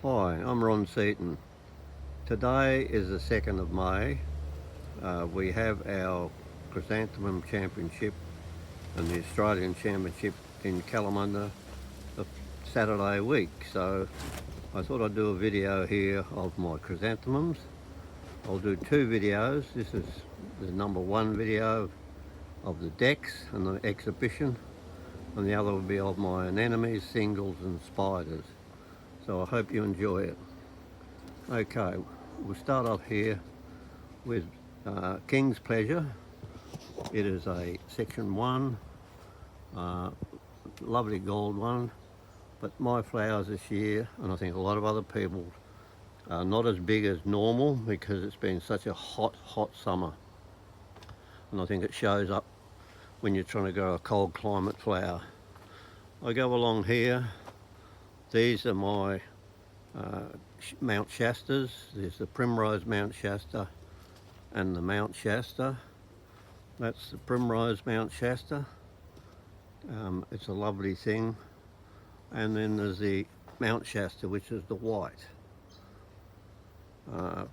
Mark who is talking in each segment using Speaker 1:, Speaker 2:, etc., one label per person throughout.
Speaker 1: Hi, I'm Ron Seaton. Today is the 2nd of May. We have our Chrysanthemum Championship and the Australian Championship in Kalamunda the Saturday week. So I thought I'd do a video here of my chrysanthemums. I'll do two videos. This is the number one video of the decks and the exhibition, and the other will be of my anemones, singles and spiders. So I hope you enjoy it. Okay, we'll start off here with King's Pleasure. It is a section 1, lovely gold one, but my flowers this year, and I think a lot of other people, are not as big as normal because it's been such a hot summer, and I think it shows up when you're trying to grow a cold climate flower. I go along here. These are my Mount Shastas. There's the Primrose Mount Shasta and the Mount Shasta. That's the Primrose Mount Shasta. It's a lovely thing. And then there's the Mount Shasta, which is the white. I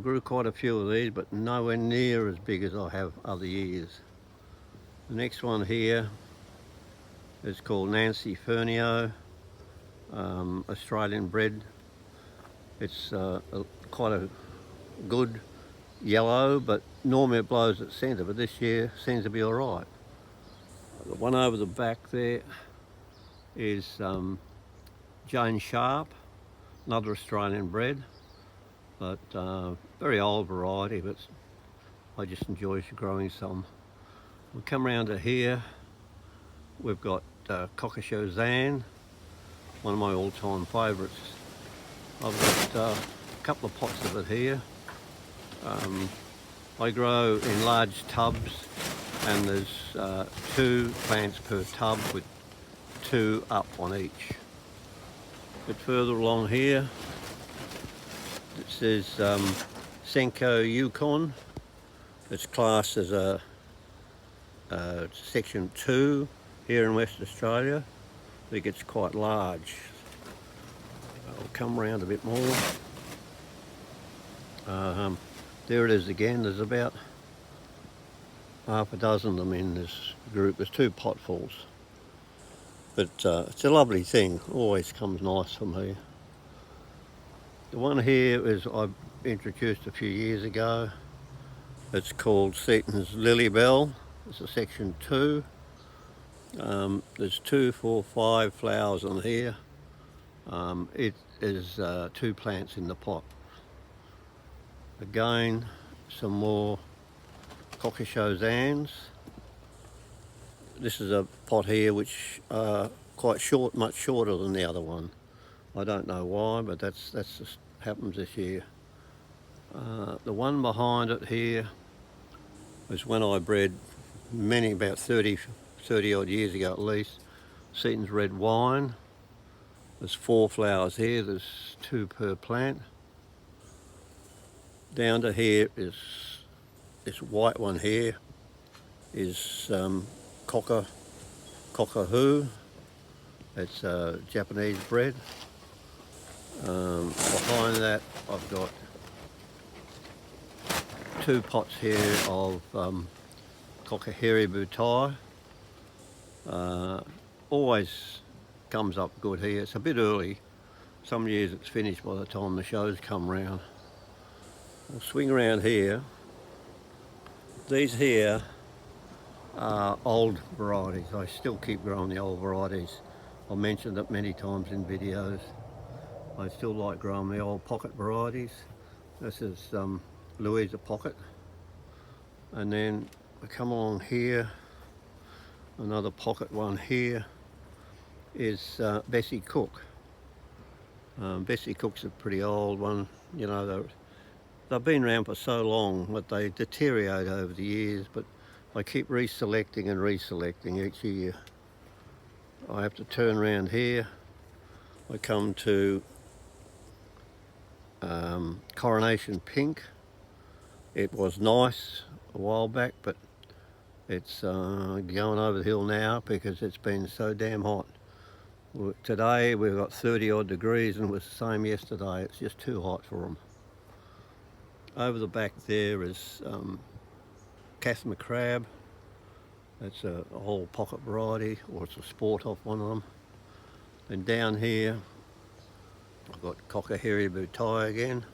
Speaker 1: grew quite a few of these, but nowhere near as big as I have other years. The next one here is called Nancy Fernio, Australian bred. It's quite a good yellow, but normally it blows at centre, but this year seems to be all right. The one over the back there is Jane Sharp, another Australian bred, but very old variety, but I just enjoy growing some. We come around to here, we've got Cockatoo Zan, one of my all-time favourites. I've got a couple of pots of it here. I grow in large tubs, and there's 2 plants per tub with 2 up on each. A bit further along here, it says Senko Yukon. It's classed as a section 2 here in West Australia. I think it's quite large. I'll come around a bit more. There it is again. There's about half a dozen of them in this group. There's 2 potfuls. But it's a lovely thing. Always comes nice for me. The one here is I introduced a few years ago. It's called Seaton's Lily Bell. It's a section 2. There's 2, 4, 5 flowers on here. It is 2 plants in the pot. Again, some more Cockatoo Zans. This is a pot here which quite short, much shorter than the other one. I don't know why, but that's just happens this year. The one behind it here was when I bred about 30 odd years ago at least. Seaton's Red Wine. There's 4 flowers here. There's 2 per plant. Down to here is this white one here is Cockahoo. It's a Japanese bred. Behind that I've got 2 pots here of Cockaheri Butai. Always comes up good here. It's a bit early. Some years it's finished by the time the shows come round. I'll swing around here. These here are old varieties. I still keep growing the old varieties. I've mentioned it many times in videos. I still like growing the old pocket varieties. This is Louisa Pocket. And then we come along here, another pocket one here is Bessie Cook. Bessie Cook's a pretty old one. You know, they've been around for so long that they deteriorate over the years, but I keep reselecting and reselecting each year. I have to turn around here. I come to Coronation Pink. It was nice a while back, but it's going over the hill now because it's been so damn hot. Today we've got 30 odd degrees and it was the same yesterday. It's just too hot for them. Over the back there is Cathma crab. It's a whole pocket variety, or it's a sport off one of them. And down here I've got Cockaheri boutai again.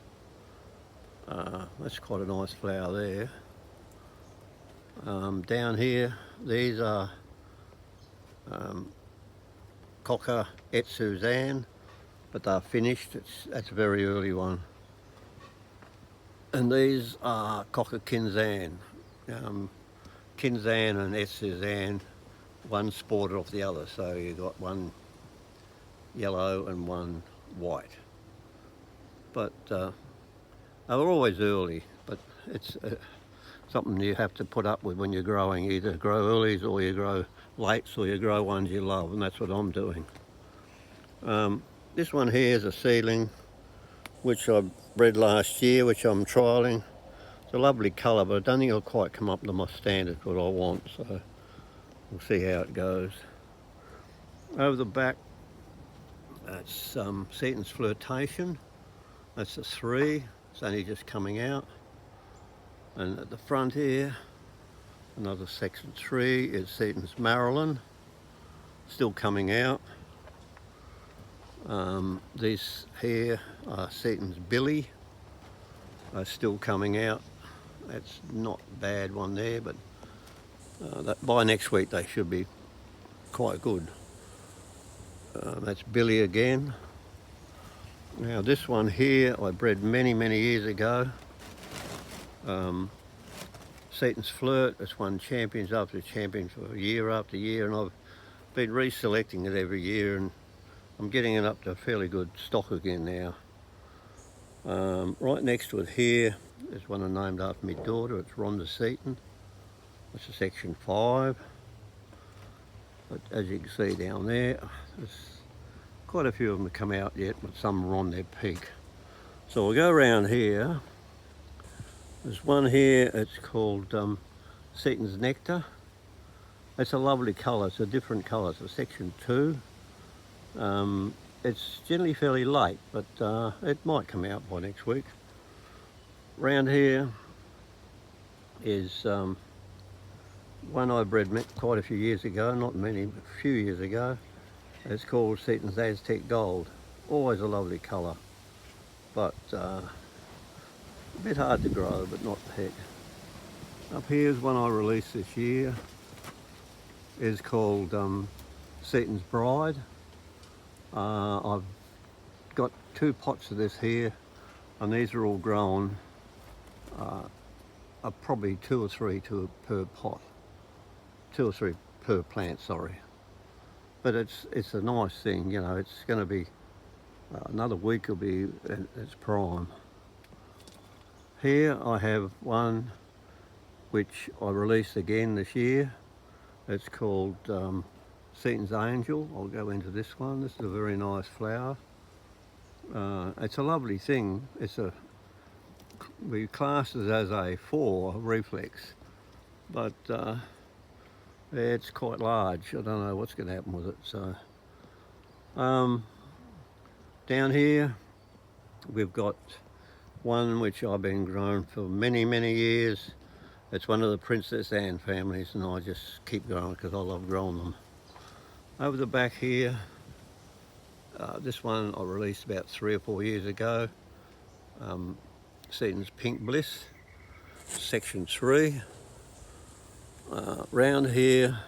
Speaker 1: That's quite a nice flower there. Down here, these are Coca et Suzanne, but they're finished. That's a very early one. And these are Coca Kinzan. Kinzan and et Suzanne, one sported off the other, so you've got one yellow and one white. But they were always early, but it's something you have to put up with when you're growing. Either grow earlies or you grow lates or you grow ones you love, and that's what I'm doing. This one here is a seedling which I bred last year, which I'm trialling. It's a lovely colour, but I don't think it'll quite come up to my standard what I want, so we'll see how it goes. Over the back, that's Seaton's Flirtation. That's a 3. It's only just coming out. And at the front here, another section 3 is Seaton's Marilyn, still coming out. These here are Seaton's Billy, still coming out. That's not a bad one there, but by next week they should be quite good. That's Billy again. Now this one here I bred many years ago. Seaton's Flirt. It's won champions after champions for year after year, and I've been reselecting it every year, and I'm getting it up to a fairly good stock again now. Right next to it here is one I named after my daughter. It's Rhonda Seaton. It's a section 5. But as you can see down there, there's quite a few of them have come out yet, but some are on their peak. So we'll go around here. There's one here, it's called Seaton's Nectar. It's a lovely colour, it's a different colour, it's a section 2. It's generally fairly late, but it might come out by next week. Round here is one I bred quite a few years ago, not many, but a few years ago. It's called Seaton's Aztec Gold. Always a lovely colour, but a bit hard to grow, but not the heck. Up here's one I released this year. It's called Seaton's Bride. I've got 2 pots of this here, and these are all grown, probably 2 or 3 per pot. 2 or 3 per plant, sorry. But it's a nice thing, you know. It's going to be another week will be at its prime. Here I have one which I released again this year. It's called Seaton's Angel. I'll go into this one. This is a very nice flower. It's a lovely thing. We class it as a 4 reflex, but it's quite large. I don't know what's going to happen with it. So down here we've got one which I've been growing for many years. It's one of the Princess Anne families, and I just keep growing because I love growing them. Over the back here, this one I released about 3 or 4 years ago. Seaton's Pink Bliss, section 3. Round here,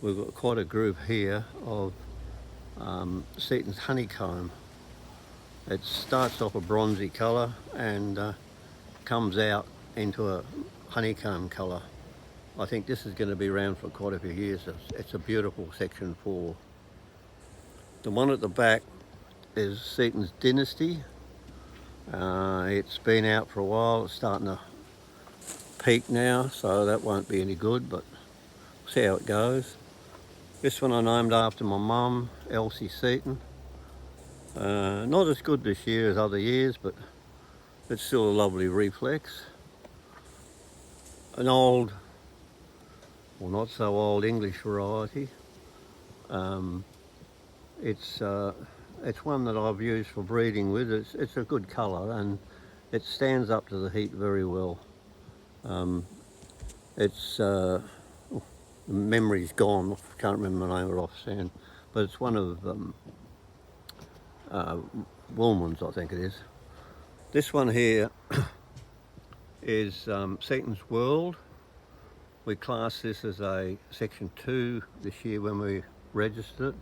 Speaker 1: we've got quite a group here of Seaton's Honeycomb. It starts off a bronzy colour and comes out into a honeycomb colour. I think this is going to be around for quite a few years. It's a beautiful section 4. The one at the back is Seaton's Dynasty. It's been out for a while. It's starting to peak now, so that won't be any good, but we'll see how it goes. This one I named after my mum, Elsie Seaton. Not as good this year as other years, but it's still a lovely reflex. An old, well, not so old English variety. It's one that I've used for breeding with. It's a good colour and it stands up to the heat very well. The memory's gone. I can't remember the name of it offhand, but it's one of Woolman's, I think it is. This one here is Seaton's World. We class this as a section 2 this year when we registered it,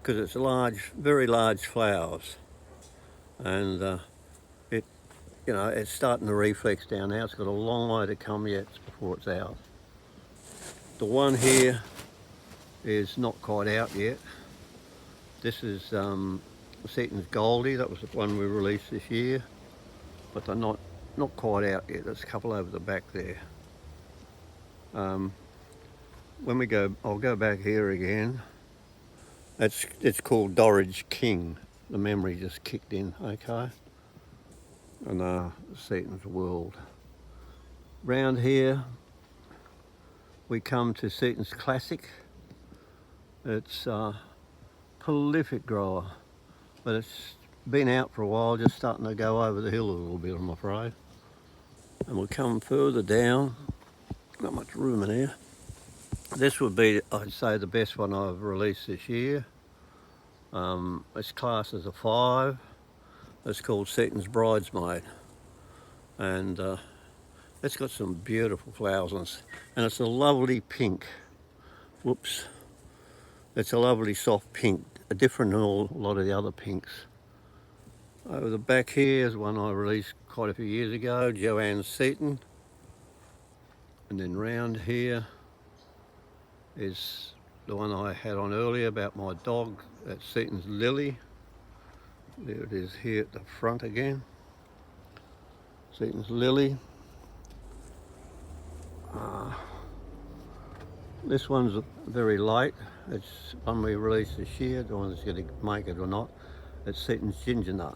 Speaker 1: because it's large, very large flowers, and it's starting to reflex down now. It's got a long way to come yet before it's out. The one here is not quite out yet. This is Seaton's Goldie. That was the one we released this year, but they're not quite out yet. There's a couple over the back there. When we go, I'll go back here again. It's called Dorridge King. The memory just kicked in, okay? And Seaton's World. Round here, we come to Seaton's Classic. It's a prolific grower, but it's been out for a while, just starting to go over the hill a little bit, I'm afraid. And we'll come further down. Not much room in here. This would be, I'd say, the best one I've released this year. It's classed as a 5. It's called Seaton's Bridesmaid, and it's got some beautiful flowers on it, and it's a lovely pink. Whoops. It's a lovely soft pink, different than a lot of the other pinks. Over the back here is one I released quite a few years ago, Joanne Seaton. And then round here is the one I had on earlier about my dog. That's Seaton's Lily. There it is here at the front again. Seaton's Lily. This one's very light. It's one we released this year. Don't know if it's going to make it or not. It's Seaton's Ginger Nut.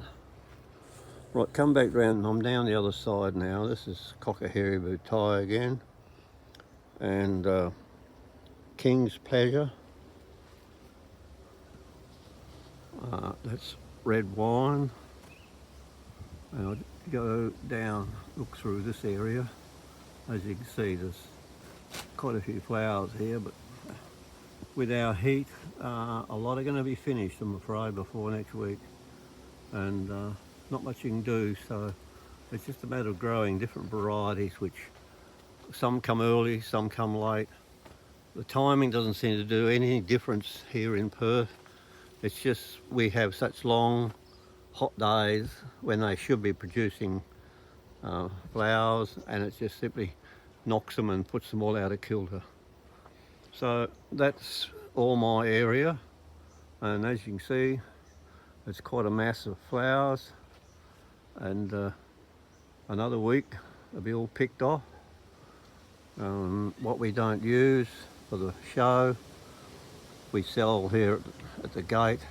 Speaker 1: Right, come back round. I'm down the other side now. This is Cockaheri Boutai again. And King's Pleasure. That's red wine. And I'll go down, look through this area. As you can see, there's quite a few flowers here, but with our heat, a lot are going to be finished, I'm afraid, before next week. And not much you can do, so it's just a matter of growing different varieties, which some come early, some come late. The timing doesn't seem to do any difference here in Perth. It's just we have such long, hot days when they should be producing flowers, and it just simply knocks them and puts them all out of kilter. So that's all my area, and as you can see, it's quite a mass of flowers, and another week they'll be all picked off. What we don't use for the show, we sell here at the gate,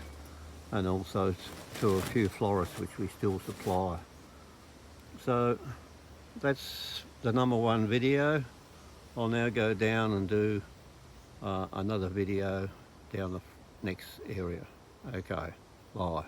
Speaker 1: and also to a few florists which we still supply. So that's the #1 video. I'll now go down and do another video down the next area. Okay, bye.